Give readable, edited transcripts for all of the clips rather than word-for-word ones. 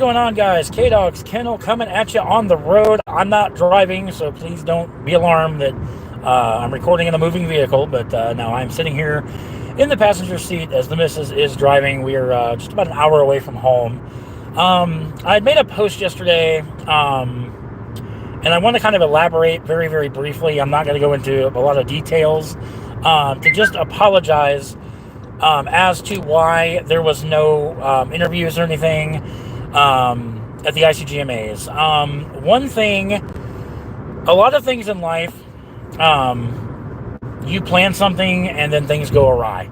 going on, guys? K-Dog's Kennel coming at you on the road. I'm not driving, so please don't be alarmed that I'm recording in a moving vehicle, but no, I'm sitting here in the passenger seat as the missus is driving. We are just about an hour away from home. I had made a post yesterday, and I want to kind of elaborate very, very briefly. I'm not going to go into a lot of details, to just apologize as to why there was no interviews or anything at the ICGMAs. One thing, a lot of things in life, you plan something and then things go awry.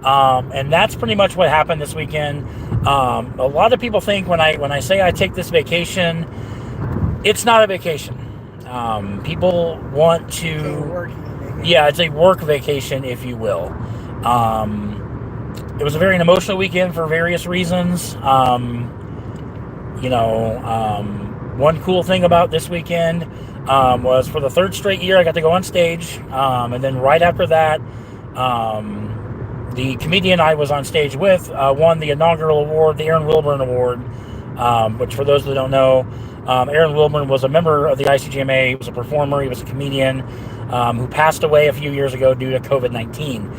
And that's pretty much what happened this weekend. A lot of people think when I say I take this vacation, it's not a vacation. People want to... Yeah, it's a work vacation, if you will. It was a very emotional weekend for various reasons. One cool thing about this weekend was for the third straight year I got to go on stage. And then right after that, the comedian I was on stage with won the inaugural award, the Aaron Wilburn Award, which for those that don't know, Aaron Wilburn was a member of the ICGMA. He was a performer. He was a comedian who passed away a few years ago due to COVID-19.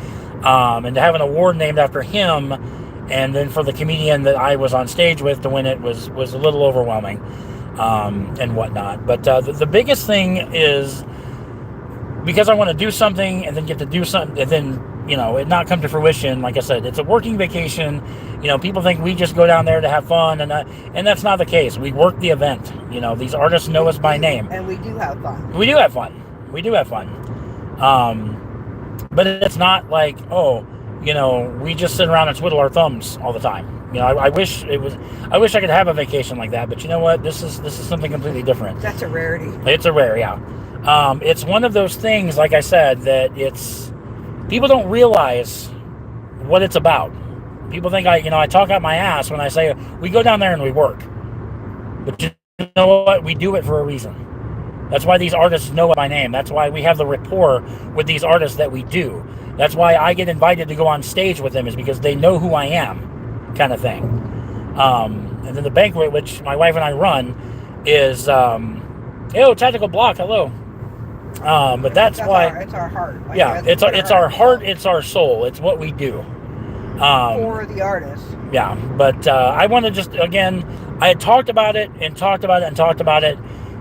And to have an award named after him, and then for the comedian that I was on stage with to win it was a little overwhelming, and whatnot. But the biggest thing is, because I want to do something and then get to do something and then, it not come to fruition. Like I said, it's a working vacation. People think we just go down there to have fun, and that's not the case. We work the event. These artists know us by name. And we do have fun. We do have fun. But it's not like, we just sit around and twiddle our thumbs all the time. I wish I could have a vacation like that, but you know what? This is something completely different. That's a rarity. It's a rare, yeah. It's one of those things, like I said, that people don't realize what it's about. People think I talk out my ass when I say we go down there and we work. But you know what? We do it for a reason. That's why these artists know my name. That's why we have the rapport with these artists that we do. That's why I get invited to go on stage with them, is because they know who I am, kind of thing. And then the banquet, which my wife and I run, is, Tactical Block, hello. But that's why... It's our heart. It's our heart, it's our soul. It's what we do. For the artists. Yeah, but I want to just, again, I had talked about it and talked about it and talked about it.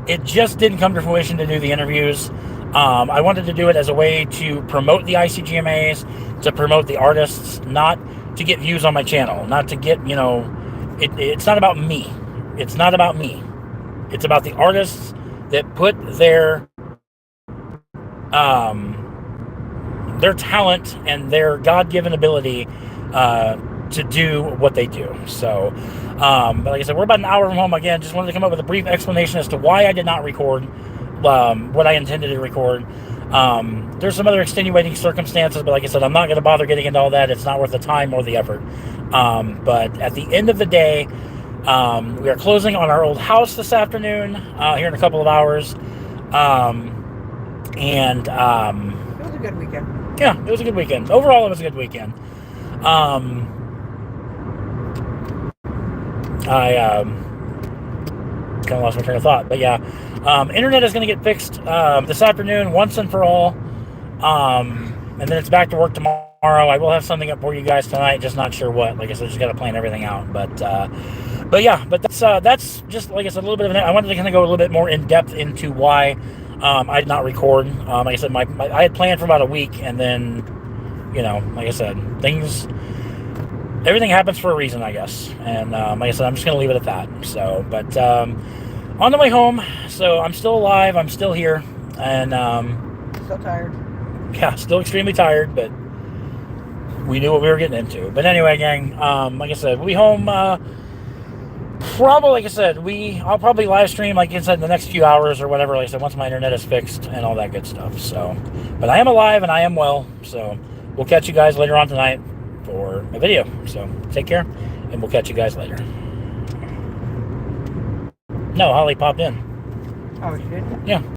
It just didn't come to fruition to do the interviews. I wanted to do it as a way to promote the ICGMAs, to promote the artists, not to get views on my channel, not to get, it's not about me. It's not about me. It's about the artists that put their talent and their God-given ability to do what they do. So, but like I said, we're about an hour from home again. Just wanted to come up with a brief explanation as to why I did not record what I intended to record. There's some other extenuating circumstances, but like I said, I'm not going to bother getting into all that. It's not worth the time or the effort. But at the end of the day, we are closing on our old house this afternoon, here in a couple of hours. It was a good weekend. Yeah, it was a good weekend. Overall, it was a good weekend. I kind of lost my train of thought, but yeah, internet is going to get fixed this afternoon once and for all, and then it's back to work tomorrow. I will have something up for you guys tonight, just not sure what. Like I said, just got to plan everything out. But that's just, like I said, a little bit of I wanted to kind of go a little bit more in depth into why I did not record. Like I said, I had planned for about a week, and then, like I said, everything happens for a reason, I guess. And like I said, I'm just going to leave it at that. So, but on the way home, so I'm still alive. I'm still here. And still tired. Yeah, still extremely tired, but we knew what we were getting into. But anyway, gang, like I said, we'll be home probably, like I said, I'll probably live stream, like I said, in the next few hours or whatever, like I said, once my internet is fixed and all that good stuff. So, but I am alive and I am well. So we'll catch you guys later on tonight for a video. So take care, and we'll catch you guys later. No, Holly popped in. Oh, she did? Yeah.